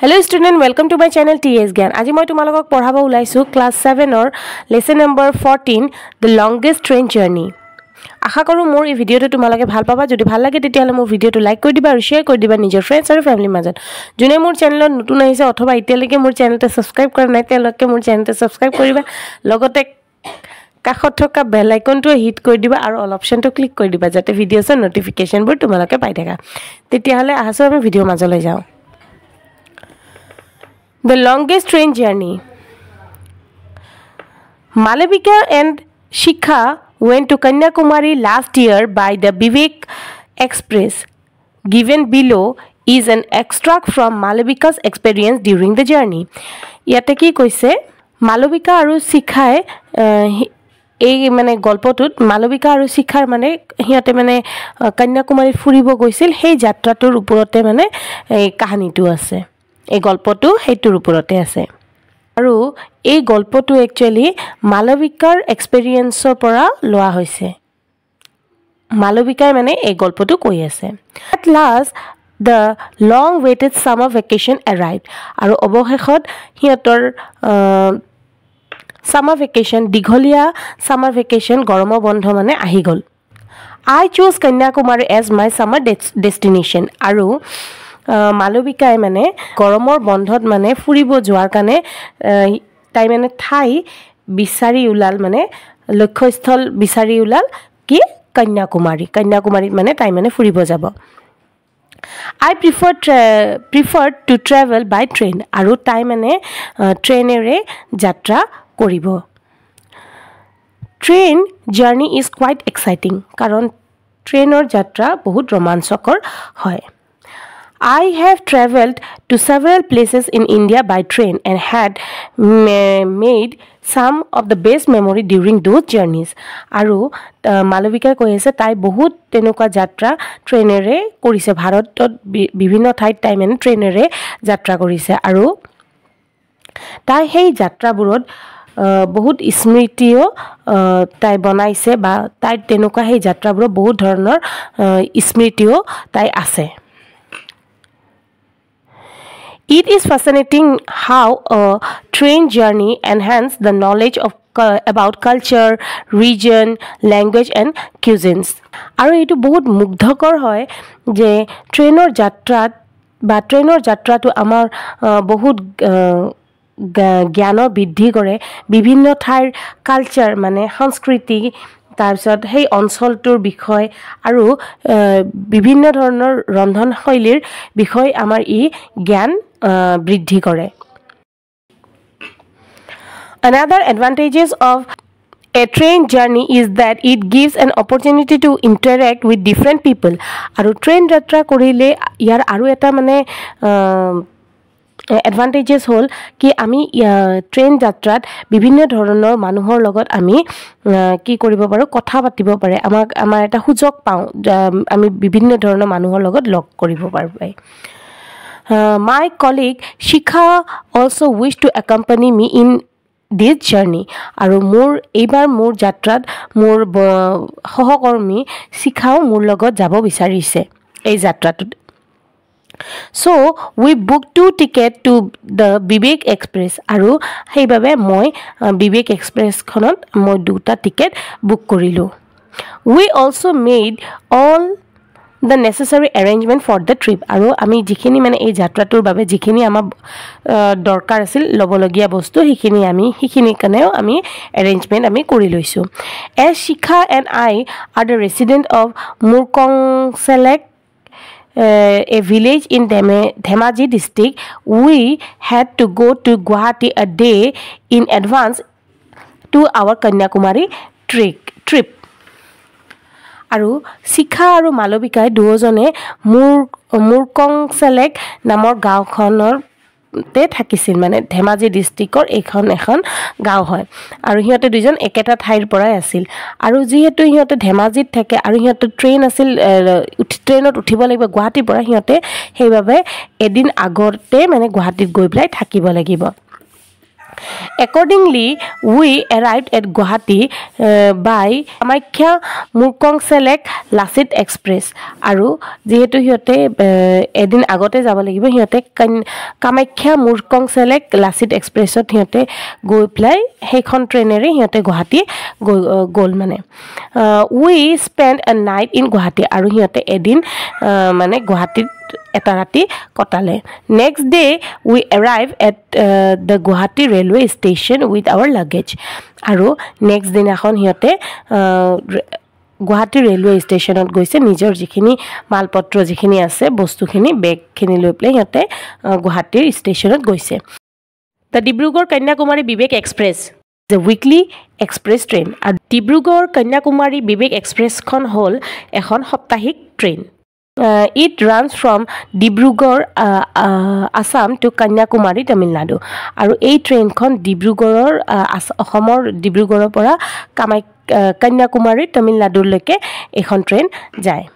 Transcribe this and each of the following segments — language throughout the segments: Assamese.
Hello student, welcome to my channel TS Gyan. Aji moi tumalogok porhaba ulaisu class 7 or lesson number 14 the longest train journey. Asha koru mor ei video to tumaloke bhal paba jodi bhal lage tetiale mor video to like kori diba aru share kori diba nijor friends aru family majot. Jone mor channel notun ahise othoba itialeke mor channel te subscribe kora nai teloke mor channel te subscribe koriba logote কাখত থকা বেল আইকনটো হিট কৰি দিবা আৰু অল অপচনটো ক্লিক কৰি দিবা যাতে ভিডিওছৰ নোটিফিকেশনবোৰ তোমালোকে পাই থাকা তেতিয়াহলে আহাছো আমি ভিডিও মাজলৈ যাও The longest train journey. Malavika and Shikha went to Kanyakumari last year by the Vivek Express. Given below is an extract from Malavika's experience during the journey. Yate ki koise Malavika aru Shikhae এই মানে গল্পটোত মালবিকা আৰু শিখাৰ মানে হিয়তে মানে কন্যাকুমাৰী ফুৰিব গৈছিল সেই যাত্ৰাটোৰ ওপৰতে মানে এই কাহিনীটো আছে এই গল্পটো হেতুৰ ওপৰতে আছে আৰু এই গল্পটো একচুয়ালি মালবিকাৰ এক্সপেৰিয়েন্সৰ পৰা লোৱা হৈছে মালবিকাই মানে এই গল্পটো কৈ আছে at last the long waited summer vacation arrived আৰু অৱশেষত হিয়তৰ summer vacation digholia summer vacation গৰমৰ বন্ধ মানে আহি গল I chose Kanyakumari as my summer destination আৰু মালবিকাই মানে গৰমৰ বন্ধত মানে ফুৰিব যোৱাৰ কাৰণে তাই মানে ঠাই বিচাৰি উলাল মানে লক্ষ্যস্থল বিচাৰি উলাল কি কন্যাকুমাৰীত মানে তাই মানে ফুৰিব যাব I preferred to travel by train আৰু তাই মানে ট্ৰেইনেৰে যাত্ৰা কৰিব Train journey is quite exciting কাৰণ ট্ৰেইনৰ যাত্ৰা বহুত ৰোমাঞ্চকৰ হয় I have traveled to several places in India by train and had made some of the best memory during those journeys. Aru Malavika koise tai bahut tenuka jatra trainere korise bharatot bibhinno thait tai men trainere jatra korise aru tai hei jatra burot বহুত স্মৃতিও তাই বনাইছে বা তাই তেনুকা হই যাত্ৰাবোৰ বহুত ধৰণৰ স্মৃতিও তাই আছে It is fascinating how a train journey enhances the knowledge of about culture, region, language and cuisines. আৰু এটো বহুত মুগ্ধকৰ হয় যে ট্ৰেইনৰ যাত্ৰাটো আমাৰ বহুত জ্ঞানৰ বৃদ্ধি কৰে বিভিন্ন ঠাইৰ কালচাৰ মানে সংস্কৃতি তাৰপিছত সেই অঞ্চলটোৰ বিষয় আৰু বিভিন্ন ধৰণৰ ৰন্ধন শৈলীৰ বিষয় আমাৰ ই জ্ঞান বৃদ্ধি কৰে Another advantages of a train journey is that it gives an opportunity to interact with different people আৰু ট্ৰেইন যাত্ৰা কৰিলে ইয়াৰ আৰু এটা মানে advantages হল কি আমি ট্ৰেইন যাত্ৰাত বিভিন্ন ধৰণৰ মানুহৰ লগত আমি কি কৰিব পাৰো কথা পাতিব পাৰে আমাৰ এটা সুযোগ পাওঁ আমি বিভিন্ন ধৰণৰ মানুহৰ লগত লগ কৰিব পাৰো My colleague Shikha also wished to accompany me in this journey আৰু এইবাৰ মোৰ যাত্ৰাত মোৰ সহকৰ্মী শিখাও মোৰ লগত যাব বিচাৰিছে এই যাত্ৰাটোত So we booked 2 tickets to the Vivek Express আৰু সেইভাবে মই Vivek Express খনত মই 2টা টিকেট বুক কৰিলো We also made all the necessary arrangement for the trip আৰু আমি যিখিনি মানে এই যাত্ৰাটোৰ বাবে যিখিনি আমাৰ দৰকাৰ আছিল লবলগীয়া বস্তু হিখিনি কাৰণেও আমি arrangement আমি কৰি লৈছো As Shikha and I are the resident of Murkongselek a village in Dhemaji district we had to go to Guwahati a day in advance to our Kanyakumari trip আৰু শিখা আৰু মালবিকাই দুজনে মুৰকংসেলেক নামৰ গাঁওখনৰ তে থাকিছিল মানে ধেমাজি ডিস্ট্ৰিক্টৰ এখন গাঁও হয় আৰু হিয়তে দুজন একেটা ঠাইৰ পৰাই আছিল আৰু যিহেতু হিয়তে ধেমাজিত থাকে আৰু হিয়তে ট্ৰেইন আছিল ট্ৰেইনত উঠিব লাগিব গুৱাহাটীৰ পৰা হিয়তে সেইভাবে এদিন আগতে মানে গুৱাহাটীত গৈ প্লাই থাকিব লাগিব Accordingly, we arrived at Guwahati by Kamakhya Murkongselek Lasit Express. Aru jehetu hiyote edin agote jabo lagibo hiyote Kamakhya Murkongselek Lasit Express ot hiyote goi play hekhon trainere hiyote Guwahati gol mane. We spent a night in Guwahati aru hiyote edin mane Guwahati eta rati kotale. Next day we arrived at the Guwahati railway station with our luggage. Aru next din akhon hiyote Guwahati railway station ot goise nijor jikhini malpotro jikhini ase bostukhini bag khini loi play hiyote Guwahati station ot goise. The Dibrugarh Kanyakumari Vivek Express is a weekly express train. And Dibrugarh Kanyakumari Vivek Express khon hol ekhon hoptahik train. It runs from Dibrugarh, Assam to Kanyakumari, Tamil Nadu. Aru ei train khon Dibrugarhor Assomor Dibrugarhor pora Kanyakumari, Tamil Nadu loke ekhon train jay.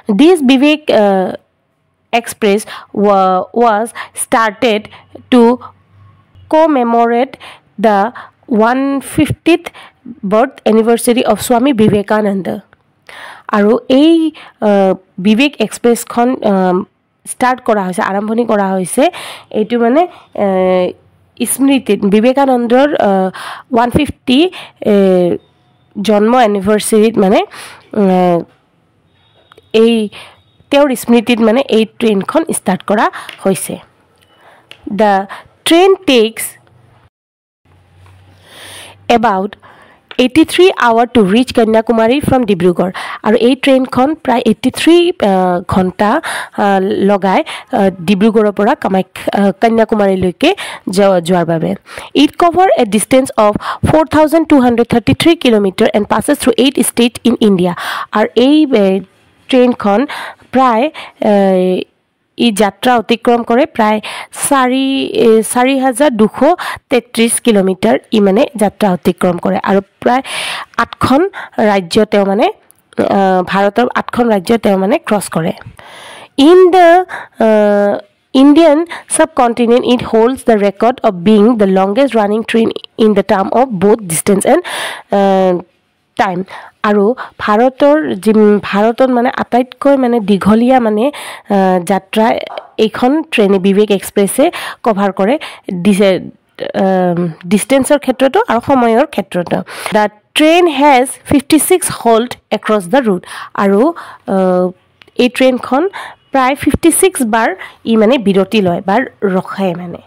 This Vivek Express was started to commemorate the 150th birth anniversary of Swami Vivekananda. আৰু এই বিবেক এক্সপ্ৰেছখন ষ্টাৰ্ট কৰা হৈছে আৰম্ভণি কৰা হৈছে এইটো মানে স্মৃতিত বিবেকানন্দৰ 150 জন্ম এনিভাৰ্সাৰীত মানে এই তেওঁৰ স্মৃতিত মানে এই ট্ৰেইনখন ষ্টাৰ্ট কৰা হৈছে the train takes about 83 hours to reach Kanyakumari from Dibrugarh. Aru ei train khon pray 83 ghonta logai Dibrugarhor pora Kanyakumari loike joar babe. It covers a distance of 4233 km and passes through 8 states in India. Aru ei train khon pray ই যাত্ৰা অতিক্ৰম কৰে প্ৰায় 4233 কিলোমিটাৰ ই মানে যাত্ৰা অতিক্ৰম কৰে আৰু প্ৰায় 8খন ৰাজ্য তেওঁ মানে ভাৰতৰ 8খন ৰাজ্য তেওঁ মানে ক্ৰছ কৰে in the Indian subcontinent it holds the record of being the longest running train in the term of both distance and time আৰু ভাৰতৰ মানে আটাইতকৈ মানে দীঘলীয়া মানে যাত্ৰা এইখন ট্ৰেইন বিবেক এক্সপ্ৰেছে কভাৰ কৰে ডিসটেন্সৰ ক্ষেত্ৰটো আৰু সময়ৰ ক্ষেত্ৰটো the train has 56 halt across the route আৰু এই ট্ৰেইনখন প্ৰায় 56 বাৰ ই মানে বিৰতি লয় বা ৰখায় মানে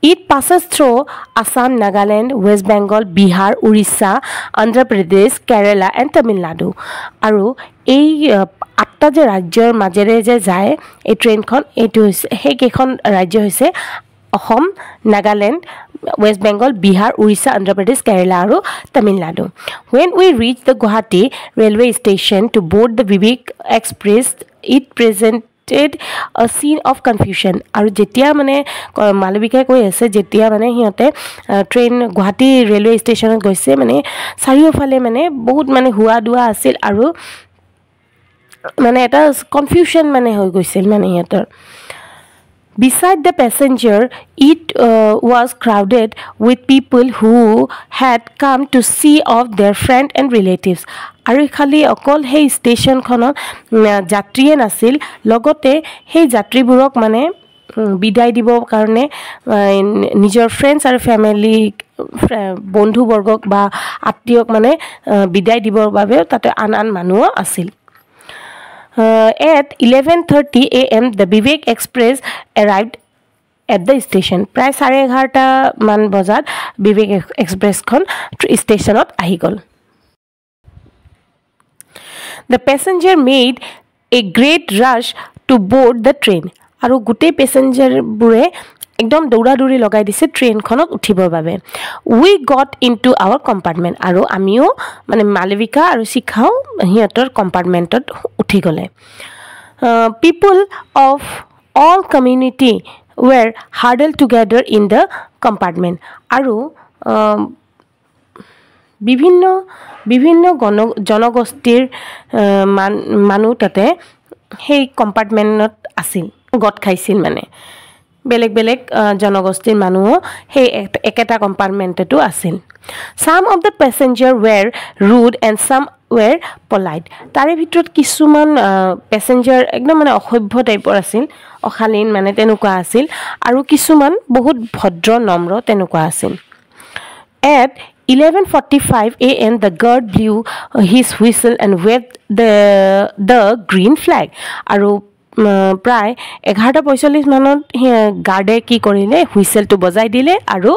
It passes through Assam, Nagaland, West Bengal, Bihar, Orissa, Andhra Pradesh, Kerala and Tamil Nadu. Aru ei 8টা যে ৰাজ্যৰ মাজেৰে যে যায় এই ট্ৰেইনখন এটো হে কেখন ৰাজ্য হৈছে Assam, Nagaland, West Bengal, Bihar, Orissa, Andhra Pradesh, Kerala aru Tamil Nadu. When we reached the Guwahati railway station to board the Vivek Express, it presented a scene of confusion aru jetia mane malabika koi ase jetia mane hiyote train Guwahati railway station ot goise mane sario phale mane bahut mane hua dua asil aru mane eta confusion mane hoi goisil mane hiyotor Beside the passenger, it was crowded with people who had come to see off their friends and relatives. Aru khali okol hei station khonot jatriye nasil logote hei jatriburok mane bidai dibo karone nijor friends aru family bondhu borgok ba attiyok mane bidai dibor babe tate an manuo asil At 11:30 a.m. the Vivek Express arrived at the station. Pray 11:30 man bajat Vivek Express khon station ot ahi gol. The passenger made a great rush to board the train. Aru gute passenger bure ekdom daura duri logai dise train khonot uthibor babe we got into our compartment aru amio mane Malavika aru Shikhao hiator compartment ot uthi gole people of all community were huddled together in the compartment aru বিভিন্ন জনগোষ্ঠীৰ মানুহ তাতে সেই কম্পাৰ্টমেন্টত আছিল গট খাইছিল মানে বেলেগ বেলেগ জনগোষ্ঠীৰ মানুহ সেই একেটা কম্পাৰ্টমেণ্টটো আছিল some of the passenger were rude and some were polite তাৰে ভিতৰত কিছুমান পেসেঞ্জাৰ একদম মানে অসভ্য টাইপৰ আছিল অখালীন মানে তেনেকুৱা আছিল আৰু কিছুমান বহুত ভদ্ৰ নম্ৰ তেনেকুৱা আছিল at 11:45 a.m. the guard blew his whistle and waved the green flag আৰু প্ৰায় 11:45 মানত গাৰ্ডে কি কৰিলে হুইসেলটো বজাই দিলে আৰু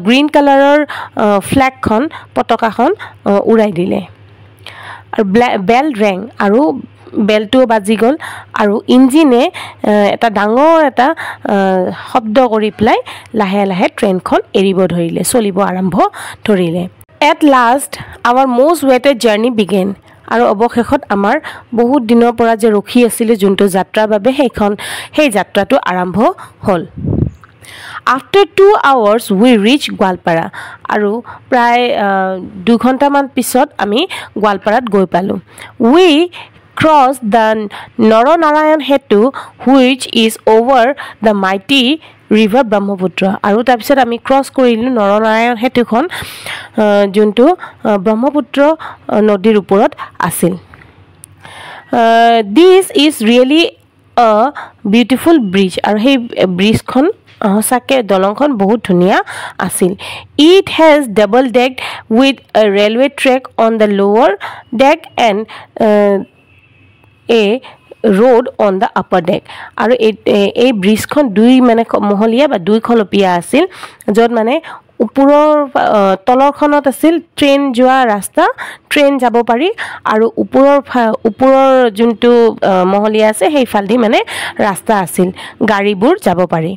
গ্ৰীন কালাৰৰ ফ্ল্যাগখন পতাকাখন উৰাই দিলে আৰু বেল ৰেং আৰু বেলটো বাজি গ'ল আৰু ইঞ্জিনে এটা ডাঙৰ এটা শব্দ কৰি প্লাই লাহে লাহে ট্ৰেইনখন এৰিব ধৰিলে চলিব আৰম্ভ ধৰিলে at last our most waited journey began আৰু অৱশেষত আমাৰ বহুত দিনৰ পৰা যে ৰখি আছিল যোনটো যাত্ৰাৰ বাবে সেই যাত্ৰাটো আৰম্ভ হ'ল After 2 hours we reached Gwalpara আৰু প্ৰায় 2 ঘণ্টামান পিছত আমি গোৱালপাৰাত গৈ পালো we crossed the Naranarayan Setu which is over the mighty river Brahmaputra আৰু তাৰ পিছত আমি ক্ৰছ কৰিলো নৰনাৰায়ণ সেতুখন যোনটো ব্ৰহ্মপুত্ৰ নদীৰ ওপৰত আছিল this is really a beautiful bridge আৰু সেই ব্ৰিজখন সঁচাকে দলংখন বহুত ধুনীয়া আছিল it has double decked with a railway track on the lower deck and a road on the upper deck আৰু এই ব্ৰিজখন দুই মানে মহলীয়া বা দুই খলপীয়া আছিল য'ত মানে ওপৰৰ তলৰখনত আছিল ট্ৰেইন যোৱা ৰাস্তা ট্ৰেইন যাব পাৰি আৰু ওপৰৰ যোনটো মহলীয়া আছে সেই ফালদি মানে ৰাস্তা আছিল গাড়ীবোৰ যাব পাৰি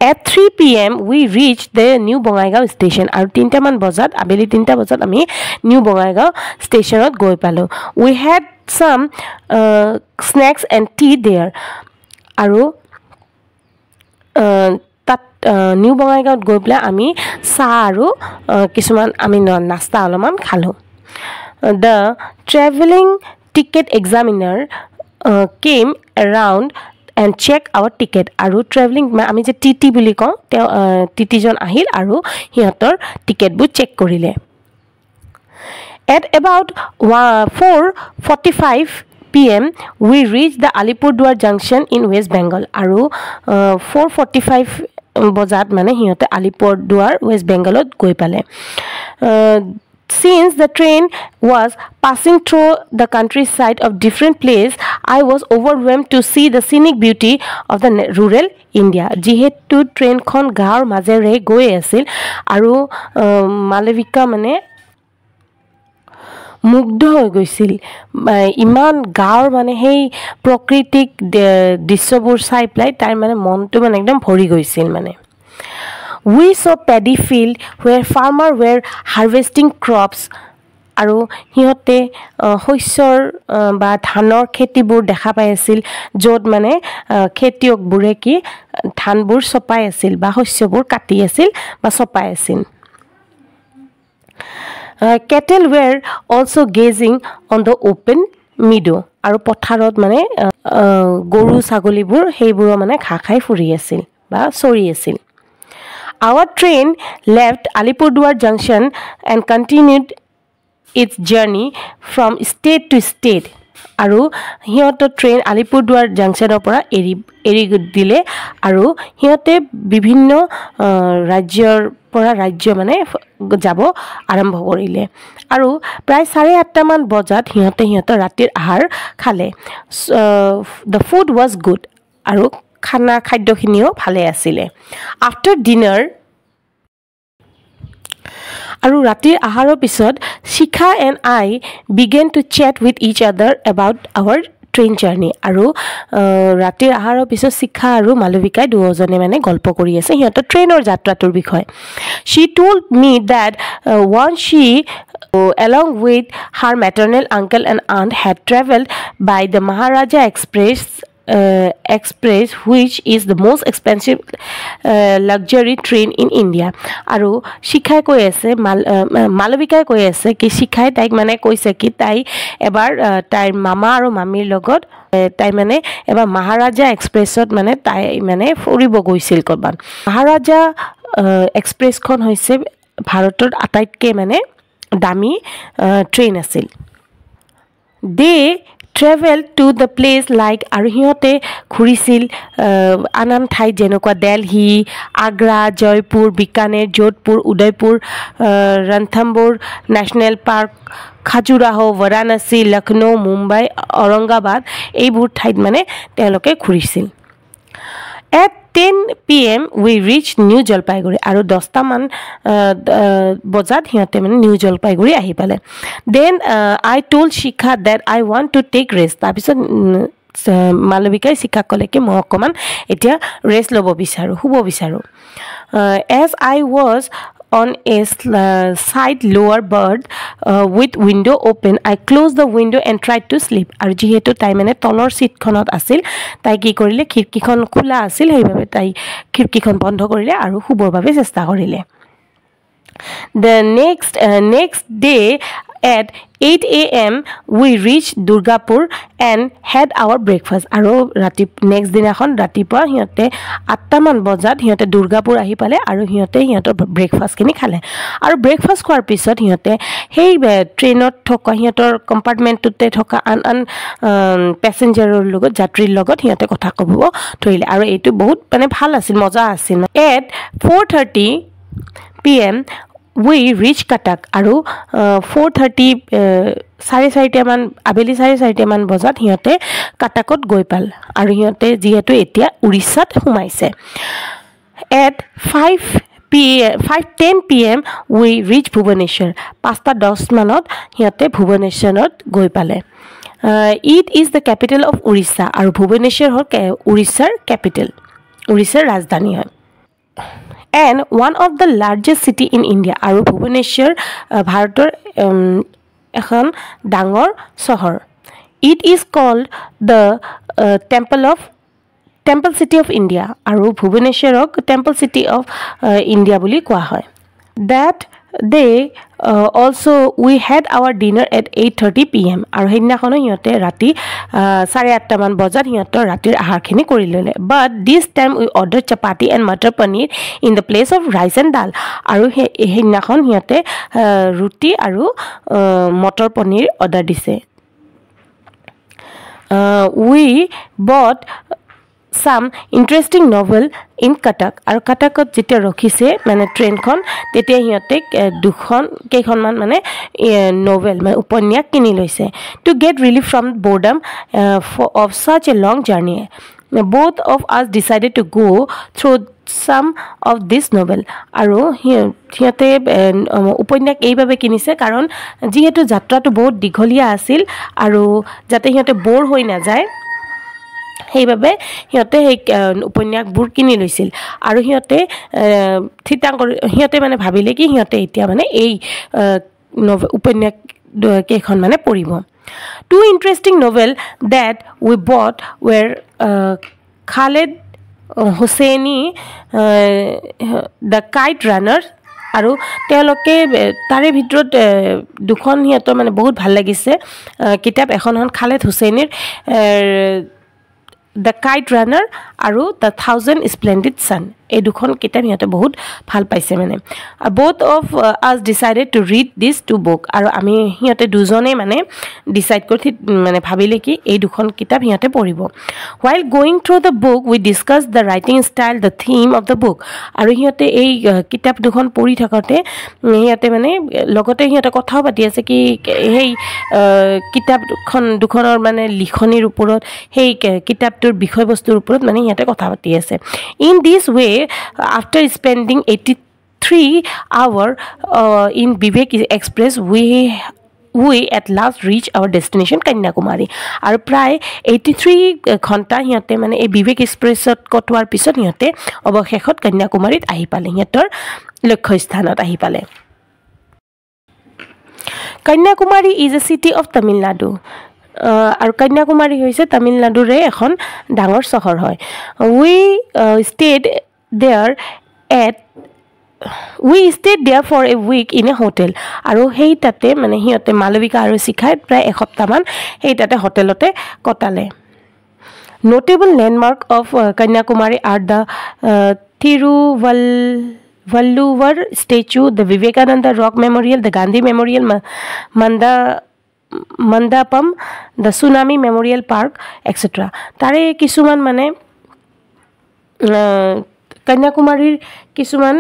At 3 p.m. we reached the New Bongaigaon station আৰু 3টা মান বজাত আবেলি 3টা বজাত আমি নিউ বঙাইগাঁও ষ্টেচনত গৈ পালো we had some snacks and tea there আৰু তাত নিউ বঙাইগাঁৱত গৈ পেলাই আমি চাহ আৰু কিছুমান আমি নাস্তা অলপমান খালো the traveling ticket examiner came around and check our ticket আৰু ট্ৰেভেলিং আমি যে টিটি বুলি কওঁ তেওঁ টিটিজন আহিল আৰু হিহঁতৰ টিকেটবোৰ চেক কৰিলে at about 4:45 p.m. we reached the Alipurduar junction in West Bengal আৰু 4:45 বজাত মানে হিহঁতে আলিপুৰদুৱাৰ ৱেষ্ট বেংগলত গৈ পালে Since the train was passing through the countryside of different places, I was overwhelmed to see the scenic beauty of the rural India. Jihetu train khon gaor majere goi asil aru Malavika mane মুগ্ধ হৈ গৈছিল ইমান গাঁৱৰ মানে সেই প্ৰকৃতিক দৃশ্যবোৰ চাই প্লাই তাই মানে মনটো মানে একদম ভৰি গৈছিল মানে We saw paddy field where farmers were harvesting crops আৰু হিহঁতে শস্যৰ বা ধানৰ খেতিবোৰ দেখা পাই আছিল য'ত মানে খেতিয়কবোৰে কি ধানবোৰ চপাই আছিল বা শস্যবোৰ কাটি আছিল বা চপাই আছিল Cattle were also gazing on the open meadow আৰু পথাৰত মানে গৰু ছাগলীবোৰ সেইবোৰ মানে ঘাঁহ খাই ফুৰি আছিল বা চৰি আছিল Our train left Alipurduar junction and continued its journey from state to state. আৰু হিহঁতৰ ট্ৰেইন আলিপুৰদুৱাৰ জাংচনৰ পৰা এৰি দিলে আৰু হিহঁতে বিভিন্ন ৰাজ্যৰ পৰা ৰাজ্য মানে যাব আৰম্ভ কৰিলে আৰু প্ৰায় 8:30 মান বজাত হিহঁতৰ ৰাতিৰ আহাৰ খালে the food was good আৰু খাদ্যখিনিও ভালে আছিলে after dinner আৰু ৰাতিৰ আহাৰৰ পিছত শিখা and I began to chat with each other about our train journey আৰু ৰাতিৰ আহাৰৰ পিছত শিখা আৰু মালবিকাই দুজনে মানে গল্প কৰি আছে হিহঁতৰ ট্ৰেইনৰ যাত্ৰাটোৰ বিষয়ে she told me that once she along with her maternal uncle and aunt had traveled by the Maharaja Express Express, which is the most expensive luxury train in India. আৰু শিখাই কৈ আছে মালবিকাই কৈ আছে কি শিখাই তাইক মানে কৈছে কি তাই এবাৰ তাইৰ মামা আৰু মামীৰ লগত তাই মানে এবাৰ মহাৰাজা এক্সপ্ৰেছত মানে তাই মানে ফুৰিব গৈছিল কৰবাত মহাৰাজা এক্সপ্ৰেছখন হৈছে ভাৰতৰ আটাইতকৈ মানে দামী ট্ৰেইন আছিল দে travel to the place like আৰু হিহঁতে ঘূৰিছিল আনান ঠাই যেনেকুৱা দিল্লী আগ্ৰা জয়পুৰ বিকানেৰ যোধপুৰ উদয়পুৰ ৰণথম্বোৰ নেশ্যনেল পাৰ্ক খাজুৰাহো বাৰাণসী লক্ষ্ণৌ মুম্বাই ঔৰংগাবাদ এইবোৰ ঠাইত মানে তেওঁলোকে ঘূৰিছিল At 10 p.m. we reached New Jalpaiguri আৰু 10টা মান বজাত হিহঁতে মানে নিউ জলপাইগুৰি আহি পালে then I told Shikha that I want to take rest তাৰপিছত মালবিকাই শিখাক ক'লে কি মই অকণমান এতিয়া ৰেষ্ট ল'ব বিচাৰোঁ শুব বিচাৰোঁ as I was on a side lower berth with window open I closed the window and tried to sleep আৰু যেহেতু তাই মানে তলৰ সিটখনত আছিল তাই কি কৰিলে খিৰকিখন খোলা আছিল সেইভাবে তাই খিৰকিখন বন্ধ কৰিলে আৰু শুবৰ বাবে চেষ্টা কৰিলে the next day at 8 a.m. we reached Durgapur and had our breakfast আৰু next দিনাখন ৰাতিপুৱা হিহঁতে 8টা মান বজাত হিহঁতে দুৰ্গাপুৰ আহি পালে আৰু হিহঁতে হিহঁতৰ ব্ৰেকফাষ্ট কিনি খালে আৰু ব্ৰেকফাষ্ট খোৱাৰ পিছত হিহঁতে সেই ট্ৰেইনত থকা হিহঁতৰ কম্পাৰ্টমেণ্টটোতে থকা আন পেছেঞ্জাৰৰ লগত যাত্ৰীৰ লগত হিহঁতে কথা ক'ব ধৰিলে আৰু এইটো বহুত মানে ভাল আছিল মজা আছিল at 4:30 p.m. we reached Cuttack আৰু 4:30 4:30 মান আবেলি 4:30 মান বজাত হিহঁতে কাটাকত গৈ পাল আৰু হিহঁতে যেহেতু এতিয়া উৰিষ্যাত সোমাইছে at 5:10 p.m. we reached Bhubaneswar 5:10 মানত হিহঁতে ভুৱনেশ্বৰত গৈ পালে it is the capital of Orissa আৰু ভুৱনেশ্বৰ হ'ল উৰিষ্যাৰ কেপিটেল উৰিষ্যাৰ ৰাজধানী হয় and one of the largest city in India আৰু ভুৱনেশ্বৰ ভাৰতৰ এখন ডাঙৰ চহৰ it is called the temple city of India আৰু ভুৱনেশ্বৰক temple city of India বুলি কোৱা হয় that they also we had our dinner at 8:30 p.m. আৰু সেইদিনাখন হিহঁতে ৰাতি 8:30 মান বজাত হিহঁতৰ ৰাতিৰ আহাৰখিনি কৰি ল'লে but this time we ordered chapati and matar paneer in the place of rice and dal আৰু সেইদিনাখন হিহঁতে ৰুটি আৰু মটৰ পনীৰ অৰ্ডাৰ দিছে we bought some interesting novel in Cuttack আৰু কাটাকত যেতিয়া ৰখিছে মানে ট্ৰেইনখন তেতিয়া হিহঁতে কেইখনমান মানে নভেল মানে উপন্যাস কিনি লৈছে to get relief from boredom of such a long journey both of us decided to go through some of this novel আৰু হিহঁতে উপন্যাস এইভাবে কিনিছে কাৰণ যেহেতু যাত্ৰাটো বহুত দীঘলীয়া আছিল আৰু যাতে হিহঁতে বৰ হৈ নাযায় সেইভাবে হিহঁতে সেই উপন্যাসবোৰ কিনি লৈছিল আৰু হিহঁতে হিহঁতে মানে ভাবিলে কি হিহঁতে এতিয়া মানে এই উপন্যাস কেইখন মানে পঢ়িব two interesting novel that we bought were Khaled Hosseini The Kite Runner আৰু তেওঁলোকে তাৰে ভিতৰত দুখন হিহঁতৰ মানে বহুত ভাল লাগিছে কিতাপ এখন খালেদ হুছেইনিৰ The Kite Runner আৰু The Thousand Splendid Sun এই দুখন কিতাপ হিহঁতে বহুত ভাল পাইছে মানে both of us decided to read these two book আৰু আমি হিহঁতে দুজনে মানে ডিসাইড কৰি মানে ভাবিলে কি এই দুখন কিতাপ হিহঁতে পঢ়িব while going through the book we discussed the writing style the theme of the book আৰু হিহঁতে এই কিতাপ দুখন পঢ়ি থাকতে হিহঁতে মানে লগতে হিহঁতে কথাও পাতি আছে কি এই কিতাপ দুখনৰ মানে লিখনিৰ ওপৰত সেই কিতাপটোৰ বিষয়বস্তুৰ ওপৰত মানে হিহঁতে কথা পাতি আছে in this way after spending 83 hours in Vivek Express we at last reach our destination Kanyakumari আৰু প্ৰায় 83 ঘণ্টা হিহঁতে মানে এই বিবেক এক্সপ্ৰেছত কটোৱাৰ পিছত হিহঁতে অৱশেষত কন্যাকুমাৰীত আহি পালে হিহঁতৰ লক্ষ্যস্থানত আহি পালে Kanyakumari is a city of Tamil Nadu আৰু কন্যাকুমাৰী হৈছে তামিলনাডুৰে এখন ডাঙৰ চহৰ হয় we stayed there for a week in a hotel আৰু সেই তাতে মানে হিয়তে মালবিকা আৰু শিখাই প্ৰায় এসপ্তাহমান সেই তাতে হোটেলতে কটালে notable landmark of Kanyakumari are the Thiruvalluvar statue, the Vivekananda Rock Memorial, the Gandhi Memorial, Mandapam, the Tsunami Memorial Park, etc. Tare kisuman mane Kanyakumarir kisuman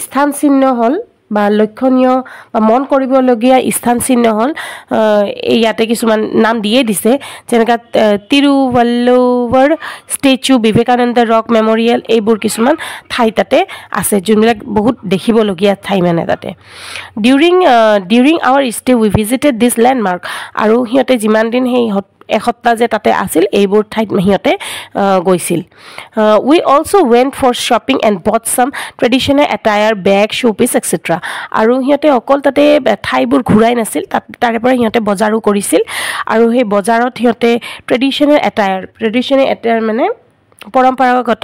স্থান চিহ্ন হল বা লক্ষণীয় বা মন কৰিবলগীয়া স্থান চিহ্ন হল ইয়াতে কিছুমান নাম দিয়ে দিছে যেনেকা তিৰুৱল্লুৱাৰ ষ্টেচু বিবেকানন্দ ৰক মেমৰিয়েল এইবোৰ কিছুমান ঠাই তাতে আছে যোনবিলাক বহুত দেখিবলগীয়া ঠাই মানে তাতে ডিউৰিং আৱাৰ ষ্টে উই ভিজিটেড দিছ লেণ্ডমাৰ্ক আৰু সিহঁতে যিমান দিন সেই এসপ্তাহ যে তাতে আছিল এইবোৰ ঠাইত সিহঁতে গৈছিল we also' went for shopping and but some traditional attire bag শ্ব'পিচ এক্সেট্ৰা আৰু সিহঁতে অকল তাতে ঠাইবোৰ ঘূৰাই নাছিল তাৰে পৰা সিহঁতে বজাৰো কৰিছিল আৰু সেই বজাৰত সিহঁতে ট্ৰেডিশ্যনেল এটায়াৰ মানে পৰম্পৰাগত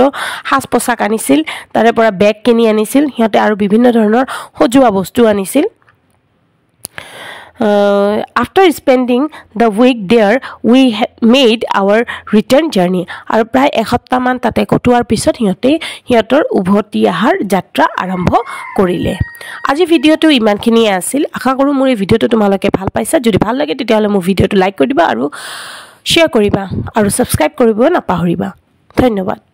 সাজ পোছাক আনিছিল তাৰে পৰা বেগ কিনি আনিছিল সিহঁতে আৰু বিভিন্ন ধৰণৰ সজোৱা বস্তু আনিছিল after spending the week there we made our return journey আৰু প্ৰায় এসপ্তাহমান তাতে কটোৱাৰ পিছত সিহঁতৰ উভতি অহাৰ যাত্ৰা আৰম্ভ কৰিলে আজি ভিডিঅ'টো ইমানখিনিয়ে আছিল আশা কৰোঁ মোৰ এই ভিডিঅ'টো তোমালোকে ভাল পাইছা যদি ভাল লাগে তেতিয়াহ'লে মোৰ ভিডিঅ'টো লাইক কৰি দিবা আৰু শ্বেয়াৰ কৰিবা আৰু ছাবস্ক্ৰাইব কৰিব নাপাহৰিবা ধন্যবাদ